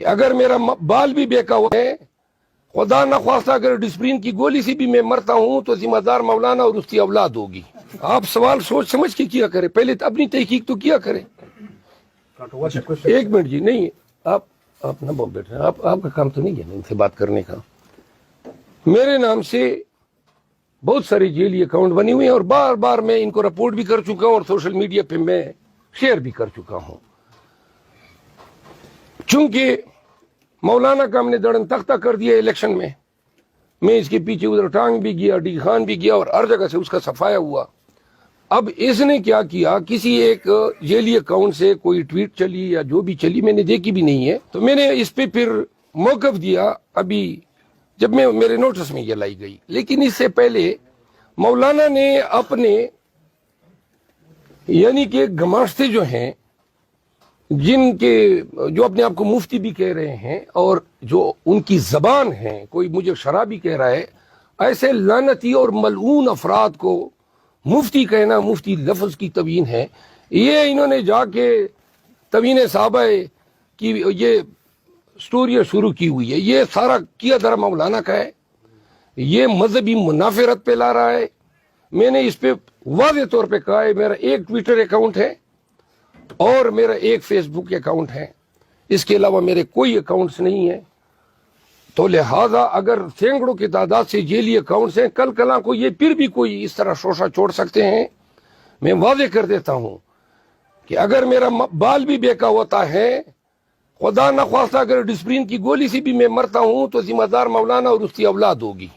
کہ اگر میرا بال بھی بیکا ہوا ہے، خدا نخواستہ اگر ڈسپرین کی گولی سے بھی میں مرتا ہوں تو ذمہ دار مولانا اور اس کی اولاد ہوگی. آپ سوال سوچ سمجھ کے کیا کریں، پہلے اپنی تحقیق تو کیا کریں. ایک منٹ جی، نہیں آپ نہ بیٹھے، آپ کا کام تو نہیں ہے ان سے بات کرنے کا. میرے نام سے بہت سارے جیلی اکاؤنٹ بنے ہوئے ہیں اور بار بار میں ان کو رپورٹ بھی کر چکا ہوں اور سوشل میڈیا پہ میں شیئر بھی کر چکا ہوں. چونکہ مولانا کا ہم نے دڑن تختہ کر دیا الیکشن میں اس کے پیچھے ادھر ٹانگ بھی گیا، ڈی خان بھی گیا اور ہر جگہ سے اس کا صفایا ہوا. اب اس نے کیا کیا، کسی ایک جیلی اکاؤنٹ سے کوئی ٹویٹ چلی یا جو بھی چلی، میں نے دیکھی بھی نہیں ہے، تو میں نے اس پہ پھر موقف دیا ابھی جب میں میرے نوٹس میں یہ لائی گئی. لیکن اس سے پہلے مولانا نے اپنے یعنی کہ گماشتے جو ہیں، جن کے جو اپنے آپ کو مفتی بھی کہہ رہے ہیں اور جو ان کی زبان ہے، کوئی مجھے شرابی کہہ رہا ہے، ایسے لعنتی اور ملعون افراد کو مفتی کہنا، مفتی لفظ کی توہین ہے. یہ انہوں نے جا کے توہین صحابہ کی یہ سٹوریاں شروع کی ہوئی ہے. یہ سارا کیا درا مولانا کا ہے. یہ مذہبی منافرت پہ لا رہا ہے. میں نے اس پہ واضح طور پہ کہا ہے، میرا ایک ٹویٹر اکاؤنٹ ہے اور میرا ایک فیس بک اکاؤنٹ ہے، اس کے علاوہ میرے کوئی اکاؤنٹس نہیں ہیں. تو لہذا اگر سینکڑوں کی تعداد سے جیلی اکاؤنٹس ہیں، کل کلاں کو یہ پھر بھی کوئی اس طرح شوشہ چھوڑ سکتے ہیں. میں واضح کر دیتا ہوں کہ اگر میرا بال بھی بیکا ہوتا ہے، خدا نخواستہ اگر ڈسپرین کی گولی سے بھی میں مرتا ہوں تو ذمہ دار مولانا اور اس کی اولاد ہوگی.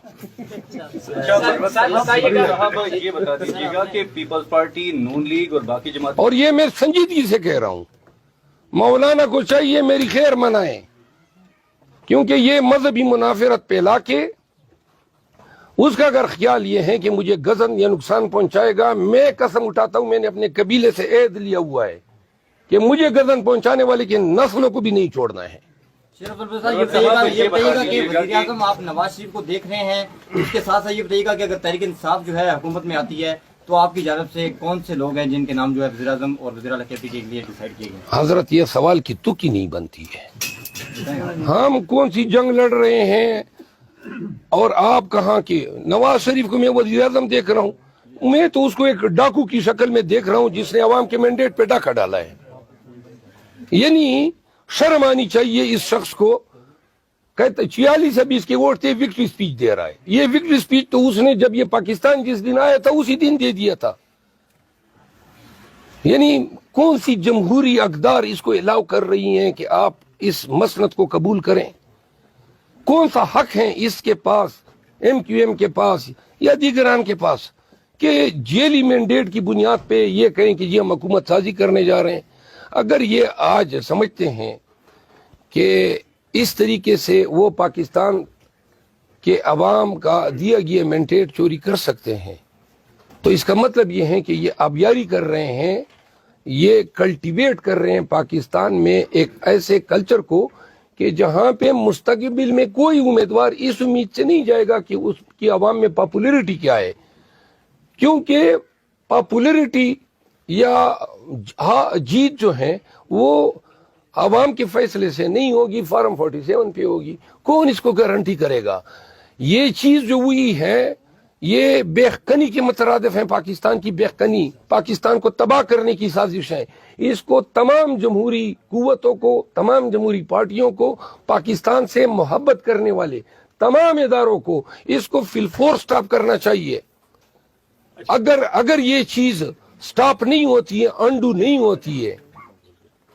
یہ بتا دیجیے گا کہ پیپلز پارٹی، نون لیگ اور باقی جماعت، اور یہ میں سنجیدگی سے کہہ رہا ہوں، مولانا کو چاہیے میری خیر منائیں، کیونکہ یہ مذہبی منافرت پھیلا کے اس کا اگر خیال یہ ہے کہ مجھے غضب یا نقصان پہنچائے گا، میں قسم اٹھاتا ہوں، میں نے اپنے قبیلے سے عہد لیا ہوا ہے کہ مجھے غضب پہنچانے والے کی نسلوں کو بھی نہیں چھوڑنا ہے. یہ بتائیے گا کہ وزیر اعظم آپ نواز شریف کو دیکھ رہے ہیں، اس کے ساتھ ساتھ یہ بتائیے گا کہ اگر تحریک انصاف جو ہے حکومت میں آتی ہے تو آپ کی جانب سے کون سے لوگ ہیں جن کے نام جو ہے وزیر اعظم اور وزیر اعلیٰ کے لیے ڈیسائیڈ کیے گئے؟ حضرت یہ سوال کی تک ہی نہیں بنتی ہے. ہم کون سی جنگ لڑ رہے ہیں اور آپ کہاں کے؟ نواز شریف کو میں وزیر اعظم دیکھ رہا ہوں، میں تو اس کو ایک ڈاکو کی شکل میں دیکھ رہا ہوں جس نے عوام کے مینڈیٹ پہ ڈاکہ ڈالا ہے. یعنی شرم آنی چاہیے اس شخص کو. کہتے 46 ابھی اس کے ووٹ تھے، وکٹری سپیچ دے رہا ہے. یہ وکٹری سپیچ تو اس نے جب یہ پاکستان جس دن آیا تھا اسی دن دے دیا تھا. یعنی کون سی جمہوری اقدار اس کو الاؤ کر رہی ہیں کہ آپ اس مسند کو قبول کریں؟ کون سا حق ہے اس کے پاس، ایم کیو ایم کے پاس یا دیگران کے پاس، کہ جیلی مینڈیٹ کی بنیاد پہ یہ کہیں کہ یہ ہم حکومت سازی کرنے جا رہے ہیں؟ اگر یہ آج سمجھتے ہیں کہ اس طریقے سے وہ پاکستان کے عوام کا دیا گیا مینڈیٹ چوری کر سکتے ہیں تو اس کا مطلب یہ ہے کہ یہ آبیاری کر رہے ہیں، یہ کلٹیویٹ کر رہے ہیں پاکستان میں ایک ایسے کلچر کو کہ جہاں پہ مستقبل میں کوئی امیدوار اس امید سے نہیں جائے گا کہ اس کی عوام میں پاپولیرٹی کیا ہے، کیونکہ پاپولیرٹی یا جیت جو ہے وہ عوام کے فیصلے سے نہیں ہوگی، فارم 47 پہ ہوگی. کون اس کو گارنٹی کرے گا؟ یہ چیز جو ہوئی ہے یہ بےخنی کے مترادف ہیں. پاکستان کی بےخنی، پاکستان کو تباہ کرنے کی سازش ہے. اس کو تمام جمہوری قوتوں کو، تمام جمہوری پارٹیوں کو، پاکستان سے محبت کرنے والے تمام اداروں کو اس کو فی الفور سٹاپ کرنا چاہیے. اگر یہ چیز سٹاپ نہیں ہوتی ہے، انڈو نہیں ہوتی ہے،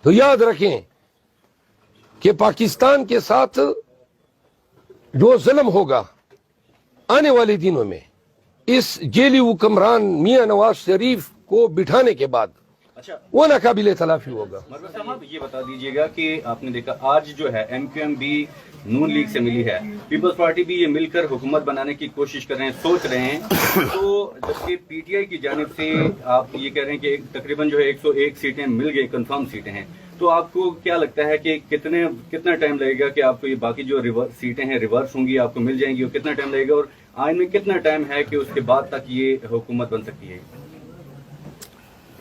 تو یاد رکھیں کہ پاکستان کے ساتھ جو ظلم ہوگا آنے والے دنوں میں اس جیلی حکمران میاں نواز شریف کو بٹھانے کے بعد وہ ناقابل تلافی ہوگا. مروت صاحب یہ بتا دیجیے گا کہ آپ نے دیکھا آج جو ہے ایم کیو ایم بھی نون لیگ سے ملی ہے، پیپلز پارٹی بھی یہ مل کر حکومت بنانے کی کوشش کر رہے ہیں، سوچ رہے ہیں، تو جبکہ پی ٹی آئی کی جانب سے آپ یہ کہہ رہے ہیں کہ تقریباً جو ہے 101 سیٹیں مل گئی، کنفرم سیٹیں ہیں، تو آپ کو کیا لگتا ہے کہ کتنا ٹائم لگے گا کہ آپ کو یہ باقی جو سیٹیں ہیں ریورس ہوں گی، آپ کو مل جائیں گی، اور کتنا ٹائم لگے گا، اور آئین میں کتنا ٹائم ہے کہ اس کے بعد تک یہ حکومت بن سکتی ہے؟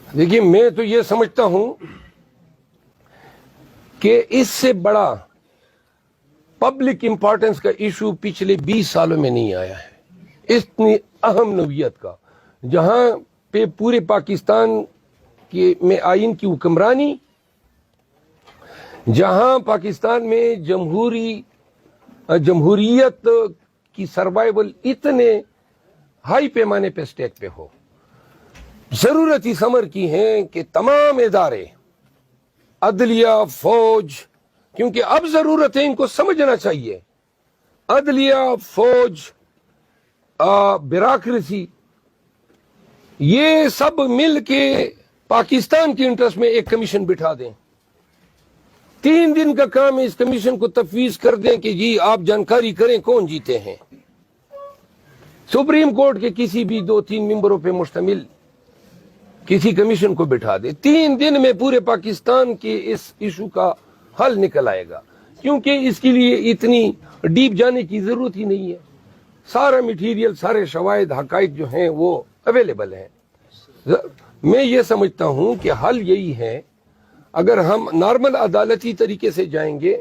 دیکھیے میں تو یہ سمجھتا ہوں کہ اس سے بڑا پبلک امپورٹنس کا ایشو پچھلے 20 سالوں میں نہیں آیا ہے اتنی اہم نوعیت کا، جہاں پہ پورے پاکستان میں آئین کی حکمرانی، جہاں پاکستان میں جمہوریت کی سروائیول اتنے ہائی پیمانے پہ سٹیک پہ ہو، ضرورت اس امر کی ہے کہ تمام ادارے، عدلیہ، فوج، کیونکہ اب ضرورت ہے، ان کو سمجھنا چاہیے، عدلیہ، فوج، بیوروکریسی، یہ سب مل کے پاکستان کے انٹرسٹ میں ایک کمیشن بٹھا دیں، 3 دن کا کام ہے، اس کمیشن کو تفویض کر دیں کہ جی آپ جانکاری کریں کون جیتے ہیں، سپریم کورٹ کے کسی بھی 2-3 ممبروں پہ مشتمل کسی کمیشن کو بٹھا دے، 3 دن میں پورے پاکستان کے اس ایشو کا حل نکل آئے گا، کیونکہ اس کے لیے اتنی ڈیپ جانے کی ضرورت ہی نہیں ہے، سارا میٹیریل، سارے شواہد، حقائق جو ہیں وہ اویلیبل ہیں۔ میں یہ سمجھتا ہوں کہ حل یہی ہے، اگر ہم نارمل عدالتی طریقے سے جائیں گے،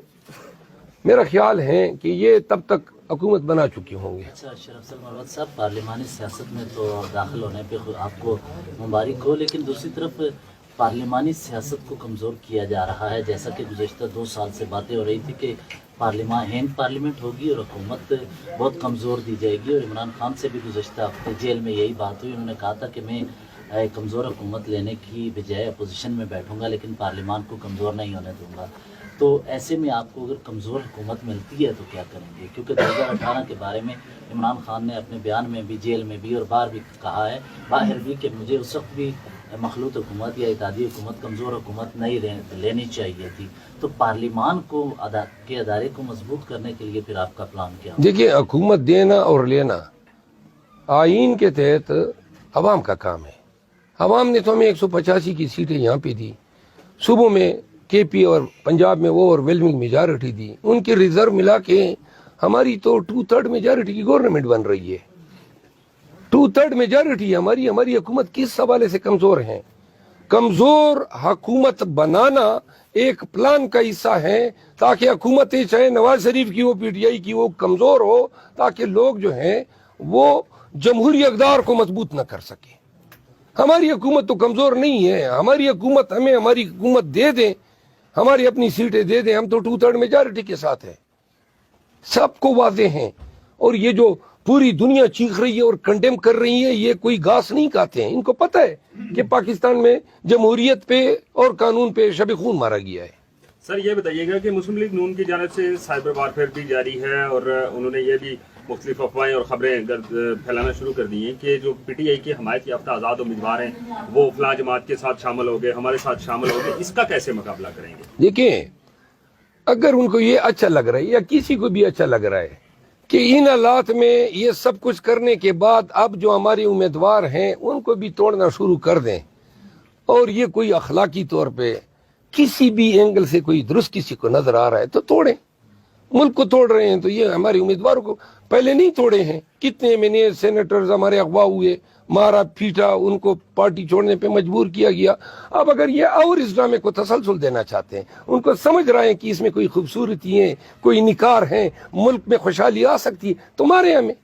میرا خیال ہے کہ یہ تب تک حکومت بنا چکی ہوں گے۔ اچھا، شرف مروت صاحب، پارلیمانی سیاست میں تو داخل ہونے پہ آپ کو مبارک ہو، لیکن دوسری طرف پارلیمانی سیاست کو کمزور کیا جا رہا ہے، جیسا کہ گزشتہ 2 سال سے باتیں ہو رہی تھی کہ ہینڈ پارلیمنٹ ہوگی اور حکومت بہت کمزور دی جائے گی، اور عمران خان سے بھی گزشتہ ہفتے جیل میں یہی بات ہوئی، انہوں نے کہا تھا کہ میں کمزور حکومت لینے کی بجائے اپوزیشن میں بیٹھوں گا لیکن پارلیمان کو کمزور نہیں ہونے دوں گا۔ تو ایسے میں آپ کو اگر کمزور حکومت ملتی ہے تو کیا کریں گے؟ کیونکہ 2018 کے بارے میں عمران خان نے اپنے بیان میں بھی، جیل میں بھی اور باہر بھی کہا ہے، باہر بھی، کہ مجھے اس وقت بھی مخلوط حکومت یا اتحادی حکومت، کمزور حکومت نہیں لینی چاہیے تھی۔ تو پارلیمان کو کے ادارے کو مضبوط کرنے کے لیے پھر آپ کا پلان کیا ہوگا؟ دیکھیے، حکومت دینا اور لینا آئین کے تحت عوام کا کام ہے۔ عوام نے تو ہمیں 185 کی سیٹیں یہاں پہ دی، صوبوں میں کے پی اور پنجاب میں وہ اوور ویلمنگ میجارٹی دی، ان کے ریزرو ملا کے ہماری تو 2/3 میجارٹی کی گورنمنٹ بن رہی ہے، 2/3 میجارٹی ہماری حکومت کس حوالے سے کمزور ہے؟ کمزور حکومت بنانا ایک پلان کا حصہ ہے، تاکہ حکومتیں، چاہے نواز شریف کی ہو، پی ٹی آئی کی ہو، کمزور ہو، تاکہ لوگ جو ہیں وہ جمہوری اقدار کو مضبوط نہ کر سکیں۔ ہماری حکومت تو کمزور نہیں ہے، ہماری حکومت، ہمیں ہماری حکومت دے دیں، ہماری اپنی سیٹیں دے دیں، ہم تو 2/3 میجارٹی کے ساتھ ہیں، سب کو واضح ہیں۔ اور یہ جو پوری دنیا چیخ رہی ہے اور کنڈیم کر رہی ہے، یہ کوئی گھاس نہیں کھاتے ہیں، ان کو پتہ ہے کہ پاکستان میں جمہوریت پہ اور قانون پہ شب خون مارا گیا ہے۔ سر یہ بتائیے گا کہ مسلم لیگ نون کی جانب سے سائبر وارفیئر بھی جاری ہے، اور انہوں نے یہ بھی مختلف افواہیں اور خبریں پھیلانا شروع کر دی ہیں کہ جو پی ٹی آئی کی حمایت یافتہ آزاد امیدوار ہیں وہ فلاں جماعت کے ساتھ شامل ہو گئے، ہمارے ساتھ شامل ہو گئے، اس کا کیسے مقابلہ کریں گے؟ دیکھیں، اگر ان کو یہ اچھا لگ رہا ہے یا کسی کو بھی اچھا لگ رہا ہے کہ ان حالات میں یہ سب کچھ کرنے کے بعد اب جو ہمارے امیدوار ہیں ان کو بھی توڑنا شروع کر دیں، اور یہ کوئی اخلاقی طور پہ کسی بھی اینگل سے کوئی درست کسی کو نظر آ رہا ہے تو توڑیں، ملک کو توڑ رہے ہیں تو یہ ہمارے امیدواروں کو پہلے نہیں توڑے ہیں، کتنے ایم سینیٹرز ہمارے اغوا ہوئے، مارا پیٹا، ان کو پارٹی چھوڑنے پہ مجبور کیا گیا۔ اب اگر یہ اور اس ڈرامے کو تسلسل دینا چاہتے ہیں، ان کو سمجھ رہے ہیں کہ اس میں کوئی خوبصورتی ہے، کوئی نکار ہے، ملک میں خوشحالی آ سکتی ہے، تو مارے ہمیں،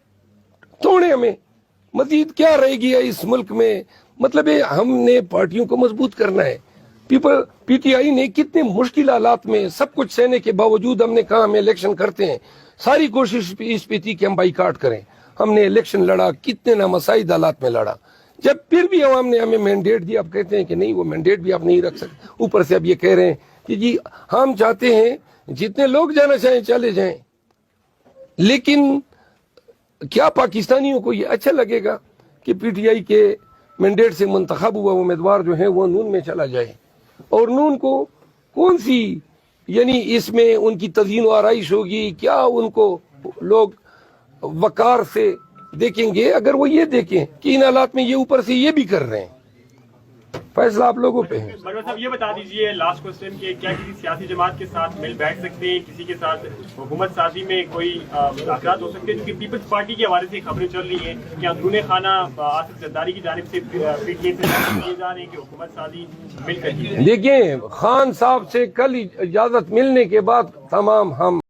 توڑے ہمیں، مزید کیا رہ گیا اس ملک میں؟ مطلب ہم نے پارٹیوں کو مضبوط کرنا ہے۔ پی ٹی آئی نے کتنے مشکل حالات میں سب کچھ سہنے کے باوجود ہم نے کہا ہم الیکشن کرتے ہیں، ساری کوشش اس پہ تھی کہ ہم بائیکاٹ کریں، ہم نے الیکشن لڑا، کتنے نامساعد حالات میں لڑا، جب پھر بھی عوام نے ہمیں مینڈیٹ دیا، اب کہتے ہیں کہ نہیں وہ مینڈیٹ بھی آپ نہیں رکھ سکتے، اوپر سے اب یہ کہہ رہے ہیں کہ جی ہم چاہتے ہیں جتنے لوگ جانا چاہیں چلے جائیں۔ لیکن کیا پاکستانیوں کو یہ اچھا لگے گا کہ پی ٹی آئی کے مینڈیٹ سے منتخب ہوا امیدوار جو ہے وہ نون میں چلا جائے؟ اور نون کو کون سی، یعنی اس میں ان کی تزئین و آرائش ہوگی؟ کیا ان کو لوگ وقار سے دیکھیں گے اگر وہ یہ دیکھیں کہ ان حالات میں یہ اوپر سے یہ بھی کر رہے ہیں؟ فیصلہ آپ لوگوں پہ ہے۔ مروت صاحب یہ بتا دیجیے لاسٹ کوسچن کہ کیا کسی سیاسی جماعت کے ساتھ مل بیٹھ سکتے ہیں، کسی کے ساتھ حکومت سازی میں کوئی مذاکرات ہو سکتے ہیں؟ کیونکہ پیپلز پارٹی کے حوالے سے خبریں چل رہی ہیں کہ اندرون خانہ آصف زرداری کی جانب سے پی ٹی آئی سے کیے جا رہے ہیں کہ حکومت سازی مل کر کی جائے۔ دیکھیں، خان صاحب سے کل اجازت ملنے کے بعد تمام ہم